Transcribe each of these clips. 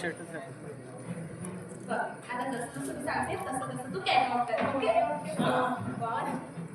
शर्टच आहे. बघ, आता जसं जसं मी सांगते तसं तसं तू कॅटवॉक कर. ओके? 1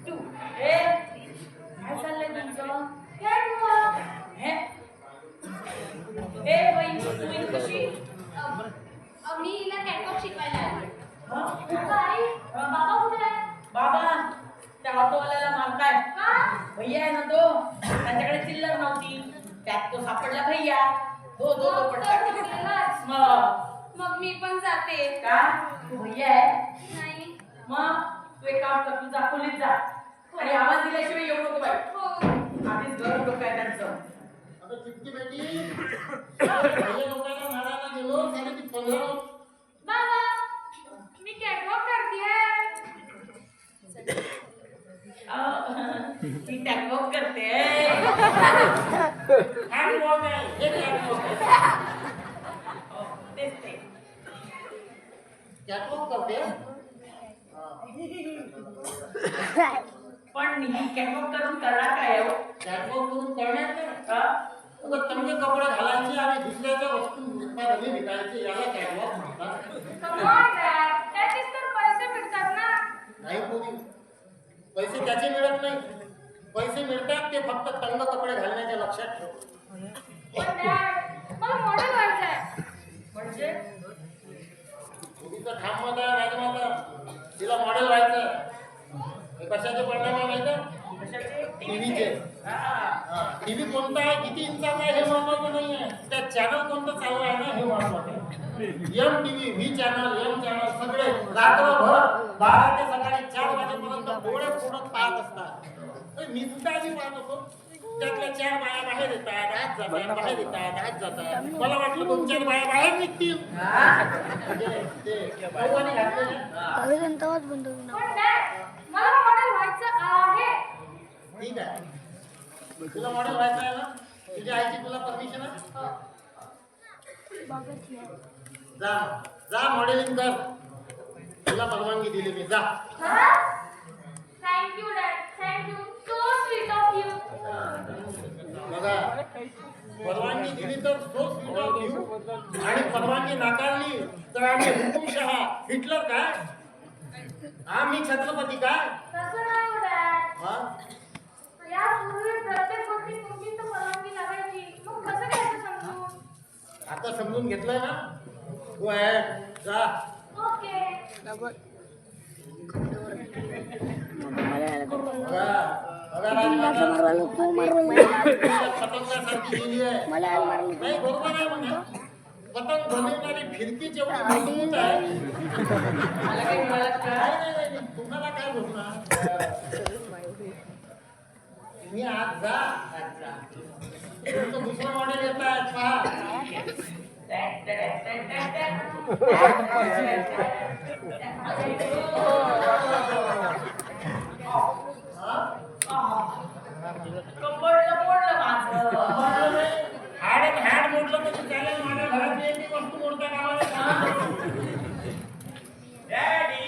2 काय चाललंय तुमचं? कॅटवॉक. हे ए बाई, तुम्ही कशी? मी हिला कॅटवॉक शिकवायला आले. काय? बाबा कुठे आहे? बाबा त्या ऑटोवाल्याला मारताय. का? भैया आहे ना तो, त्यांच्याकडे चिल्लर नव्हती, त्यात तो सापडला भैया. तो मग पडला. तर गेलाच. मग मी पण जाते. का तू भैया आहे? नाही. मग तू एक काम कर, तुझा खोलीत जा आणि आवाज दिल्याशिवाय येऊ नको बाई. हो. आधीच घर डोकं आहे त्यांचं. आता चिटकी बेटी भैया लोकांना मारायला गेलो त्याने ती 15 बाबा, मी कॅटवॉक करतेय. ती टॅकवॉक करते. हँडवॉक आहे हे कॅटवॉक आहे. तेच ते. कॅटवॉक करते पण ही कॅटवॉक करून करणार काय हो? कॅटवॉक करून करणार नाही हा? उगाच चांगले कपडे घालायचे आणि दुसऱ्याच्या वस्तू उत्पादने विकायचे याला कॅटवॉक म्हणतात. Come on, Dad. त्याचेच तर पैसे मिळतात ना. नाही कोणी पैसे त्याचे मिळत नाही. पैसे मिळतात ते फक्त तंग कपडे घालण्याच्या लक्षात ठेव. पण Dad, मला मॉडेल व्हायचं आहे. म्हणजे मुलीचं ठाम मत आहे राजमाता, तिला मॉडेल व्हायचं. हे कशाचे परिणाम आहे माहिती आहे? कशाचे? टीव्हीचे. टीव्ही कोणता आहे, किती इंचाचा आहे हे महत्वाचं नाही आहे, त्या चॅनल कोणतं चालू आहे ना हे महत्वाचं आहे. M TV, V channel, M channel सगळे रात्रभर 12 ते सकाळी 4 वाजेपर्यंत डोळे फोडत पाहत असतात. मी सुद्धा आधी पाहत होतो. त्यातल्या 4 बाया बाहेर येतात, आत जातात, बाहेर येतात, आत जातात. मला वाटलं 2-4 बाया बाहेर निघतील. ते कौवाने घातलेले. पण Dad, मला मॉडेल व्हायचं आहे. ठीक आहे, तुला मॉडेल व्हायचं आहे ना, तुझ्या आईची तुला परमिशन आहे. जा जा मॉडेलिंग कर, तुला परवानगी दिली मी. जा. Thank you dad, thank you. So sweet of you. बघा, परवानगी दिली तर सो स्वीट ऑफ यू, आणि परवानगी नाकारली तर आम्ही हुकुमशहा हिटलर काय, आम्ही छत्रपती काय. तसं नाही हो डॅड. हा? यापूर्वी प्रत्येक गोष्टी तुमची तर परवानगी लागायची. मग कसं घ्यायचं समजून? आता समजून घेतलंय ना, तू आहे. जा. ओके. बघा बघा राजमाता, पतंगासारखी गेली आहे. नाही बरोबर आहे म्हणजे पतंग बनवणारी फिरकी जेवढी मजबूत आहे. मला काही मिळालं का? नाही, तुम्हाला काय भेटणार. तुम्ही आज जा, तुमचं दुसरं मॉडेल येत आहे पहा. कंबरला मोडलं माझं. हॅड आणि हॅड मोडलं तर चालेल, माझ्या घरातली एक वस्तू मोडता कामा डॅडी.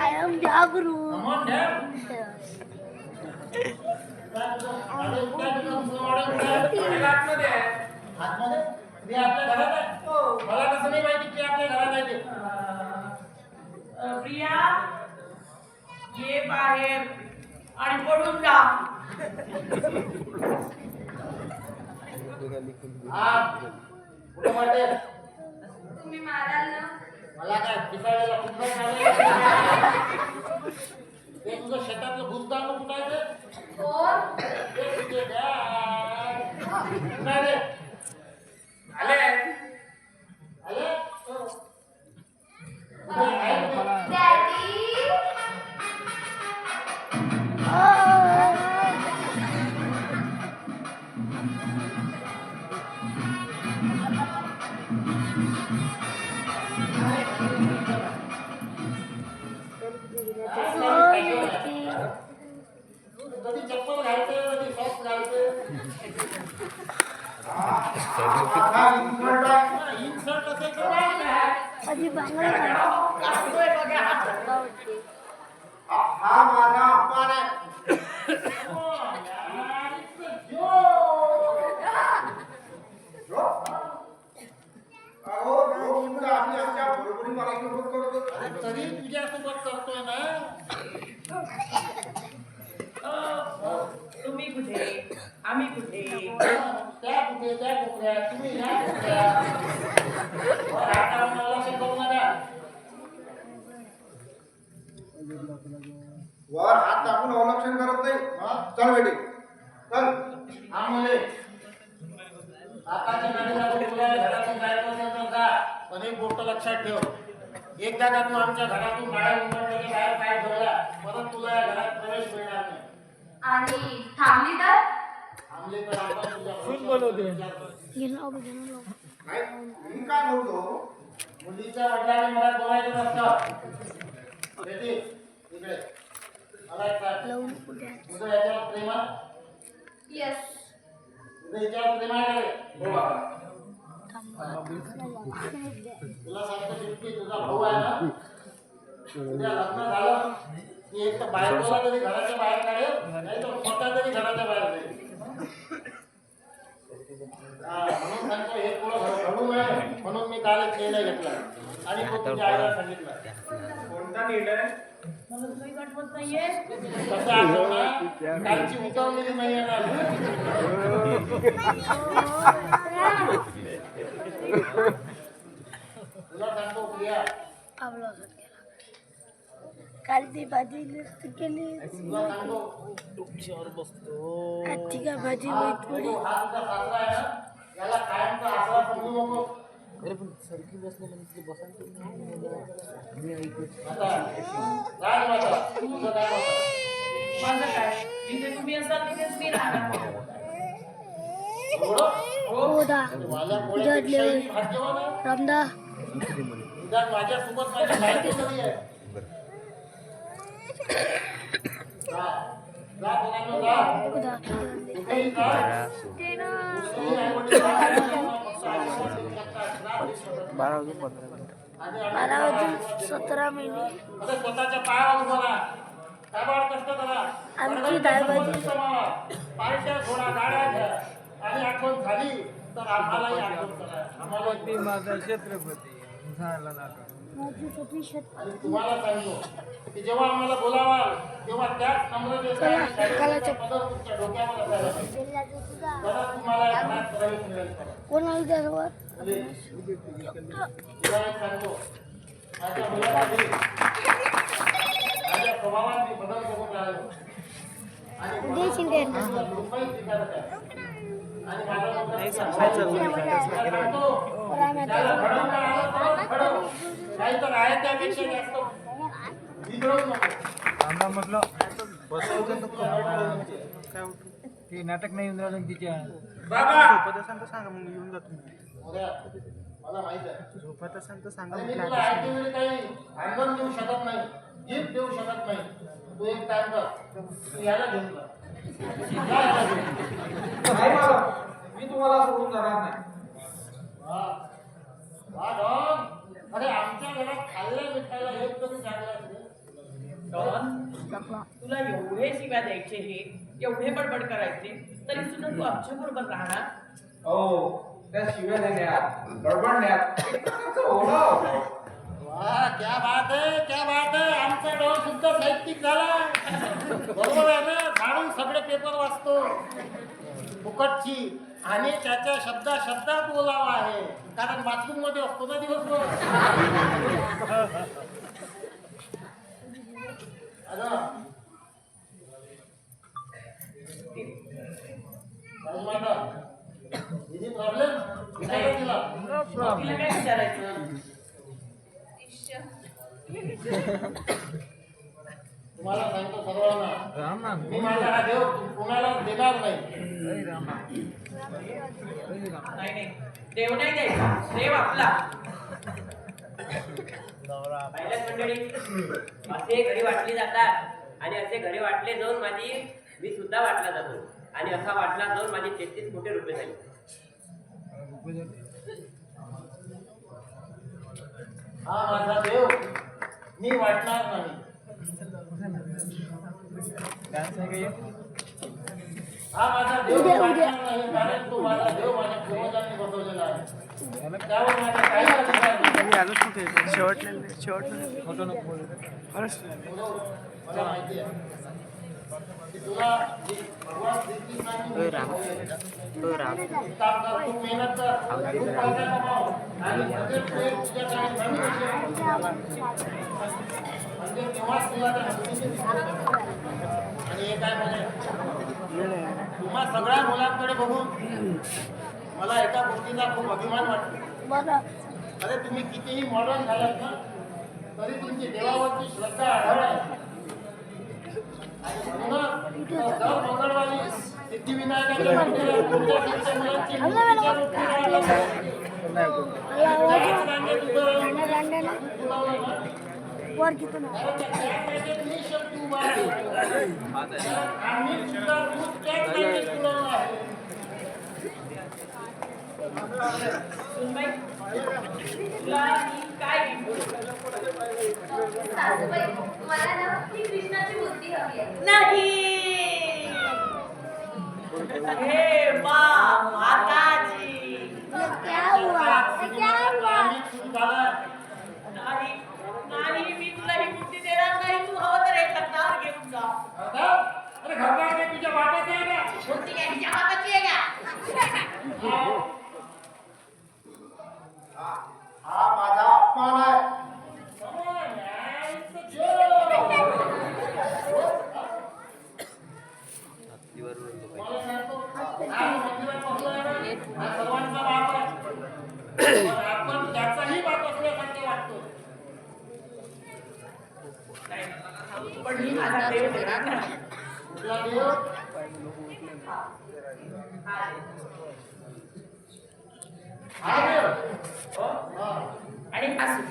I am Jagru. मी आपल्या घरात आहे. मला कसं नाही माहिती की आपल्या घरात आहे ते. प्रिया, ये बाहेर आणि पडून जा. कुठं वाटेल तुम्ही माराल ना? मला काय पिसाळलेला कुठं ते तुझं शेतातलं भूसदार कुठं आहे ते? कोण? ते तुझे dad. कुठं आहे रे? आले. आले? कुठे आहे कुठे? डॅडी. आवडते. हा माझा अपमान आहे. अहो जो मुलगा आपली आमच्या बरोबरी मला सोबत करतो तरी तुझ्यासोबत करतोय ना. तुम्ही कुठे आम्ही कुठे त्या कुठे त्या कोपऱ्या तुम्ही या कोपऱ्या. आता मला शिकवू नका. वर हात टाकून अवलक्षण करत नाही. चल बेटी चल. हा मुले आताच्या गाडीला तुला घरातून जायचं असेल तर जा. पण एक गोष्ट लक्षात ठेव, एकदा का तू आमच्या घरातून बाहेर उमटल्याच्या बाहेर पाय ठेवला परत तुला या घरात प्रवेश मिळणार नाही. आणि थांबली तर थांबले तर आपण तुझ्या नाही मी काय बोलतो मुलीच्या वडिलांनी मला बोलायचं नसतं. बेटी इकडे मला एक सांग. लावून कुठे तुझं याच्यावर प्रेम आहे? येस. तुझं याच्यावर प्रेम आहे का रे? हो बाबा. तुला सांगतो शिल्पी, तुझा भाऊ आहे ना, उद्या लग्न झालं की एक तर बायकोला तरी घराच्या बाहेर काढेल, नाही तर स्वतः तरी घराच्या बाहेर जाईल. म्हणून सांगतो हे पुढं घडू नये म्हणून मी काल एक निर्णय घेतला आणि तो तुझ्या आईला सांगितला. कोणता निर्णय? मला काही आठवत नाहीये. कसं आठवण ना, कालची उतरलेली नाही आहे ना. तुला सांगतो प्रिया, आपला काल ती भाजी नसती केली. तुला सांगतो आजची का भाजी माहित पडली. तो हा तुझा सासरा आहे ना, याला कायमचा आसरा समजू नको. आता काय माझा तुझं काय म्हणतात? माझं काय जिथे तुम्ही असाल तिथेच मी राहणार. एवढं? हो दा वाल्या पोळ्यापेक्षाही भाग्यवान आहे. रामदा निदान माझ्यासोबत माझी बायको तरी आहे. जा, जा पोरांनो, जा. उदा कुठेही जा. कुठेही आईवडील राहणार नाही. फक्त आईवडील देऊ शकतात. त्रास देऊ शकत नाही. आणि आम्ही 12 महिने आता स्वतःच्या पायावर उभं राहा. काबाड कष्ट करा. आमची डाळभाजी. परत कमावा. पार्ट्या सोडा, गाड्या घ्या. आणि आठवण झाली तर आम्हालाही आठवण करा. आम्हाला मी माझा छत्रपती झाला ना. माझी छोटी शेत आणि तुम्हाला सांगतो की जेव्हा आम्हाला बोलावाल तेव्हा त्याच नम्रतेचा आणि शारीरिकतेचा पदर तुमच्या डोक्यावर असायला पाहिजे. तरच तुम्हाला या घरात प्रवेश मिळेल. कोणाला त्यासोबत तुला एक सांगतो, माझ्या मुलामध्ये माझ्या स्वभावात मी बदल करून राहिलो आणि जय शिंदे रुपये स्वीकारत आहे. आणि माझा मुलगा त्याला घडवता आलं तर घडव. नाहीतर आहे त्यापेक्षा जास्त बिघडवू नको. आम्हाला म्हटलं बसवलं काय ते नाटक नाही येऊन राहिलं तिच्या झोपत असाल तर सांगा मग येऊन जातो मी. उद्या मला माहित आहे झोपत असाल तर सांगा आणि मी म्हटलं तुला आता. ऐकते वेळी काही भांडवल देऊ शकत नाही, गिफ्ट देऊ शकत नाही. तू एक काम कर, तू याला घेऊन जा. जा याला घेऊन. नाही बाबा मी तुम्हाला सोडून जाणार नाही. वा वा डॉन, अरे आमच्या घरात खाल्ल्या मिठायला एक तरी चांगला डॉन, तुला एवढे शिव्या द्यायचे हे एवढे बडबड करायचे तरी सुद्धा तू आमच्या बरोबर राहणार. हो त्या शिव्या देण्यात बडबडण्यात एक प्रकारचं ओढा होता. वा क्या बात आहे, क्या बात आहे. आमचा डॉन सुद्धा साहित्यिक झाला. बरोबर आहे ना, झाडून सगळे पेपर वाचतो फुकटची आणि त्याच्या शब्दात बोलावा आहे कारण बाथरूम मध्ये असतो ना दिवसभर. प्रॉब्लेम तिला काय विचारायचं? तुम्हाला सांगतो सर्वांना, रामा मी माझा हा देव कोणाला देणार नाही. नाही देव नाही द्यायचा, देव आपला. पाहिल्याच मंडळी, असे घरी वाटले जातात आणि असे घरी वाटले जाऊन मी सुद्धा वाटला जातो आणि असा वाटला जाऊन माझे 33 कोटी रुपये झाले. हा माझा देव मी वाटणार नाही. डान्स आहे का हे? हा माझा देव मी वाटणार नाही, कारण तो माझा देव माझ्या पूर्वजांनी बसवलेला आहे. त्यावर माझा काही अधिकार नाही. मी आलोच कुठे शेवटला फोटो नको बोलू. मला माहिती आहे की तुला जी भगवान श्रीकृष्णांनी काम कर, तू मेहनत कर, तू पैसा कमाव आणि म्हणजे तुझ्याकडे धन म्हणजे तेव्हाच तुला त्या भक्तीची दिसत. आणि हे काय म्हणजे तुम्हा सगळ्या मुलांकडे बघून मला एका गोष्टीचा खूप अभिमान वाटतो. बरं अरे तुम्ही कितीही मॉडर्न झालात ना तरी तुमची देवावरची श्रद्धा आढळ आहे. आणि म्हणूनच दर मंगळवारी सिद्धिविनायकाच्या मंदिरात तुमच्या शिक्षण मुलांची मूर्तीच्या रूपी राहायला लावतात. त्याच रांगेत उभं राहून तुला ना वर किती कारण त्या रांगेत निःशब्द उभा आहे. कारण आम्ही सुद्धा दूध त्याच रांगेत पुरवलं आहे. सुनबाई, तुला मी काय घेऊ? सासूबाई मला ना ही कृष्णाची मूर्ती हवी आहे. नाही. हे माताजी. क्या हुआ क्या हुआ आम्ही सुरू झाला. नाही नाही, मी तुला ही मूर्ती देणार नाही. तू हवं तर एक हातावर घेऊन जा. अरे घरदार काय तुझ्या बापाचं आहे का? मूर्ती काय तिच्या बापाची आहे का? हा माझा अपमान आहे. मला सांगतो, हा मंदिरात बसलाय ना, हा सर्वांचा बाप आहे. पण आपण त्याचाही बाप असल्यासारखे वाटतो. पण मी माझा देव देणार नाही. कुठला देव? हा देव. हा. आणि असू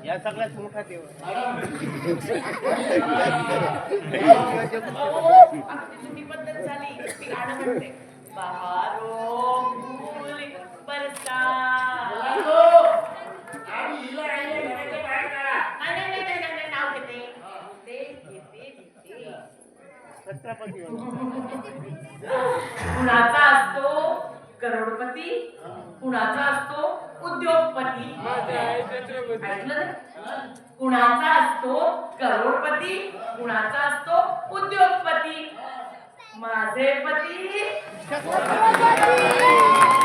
या सगळ्यात मोठा देव आहे. आमची जुनी पद्धत झाली. ती गाणं म्हणते, बहारो फूल बरसा. आम्ही हिला आईला घराच्या बाहेर काढा. नाही, नाव घेते. छत्रपती कुणाचा असतो करोडपती, कुणाचा असतो उद्योगपती. ऐकलं ना? कुणाचा असतो करोडपती, कुणाचा असतो उद्योगपती. माझे पती छत्रपती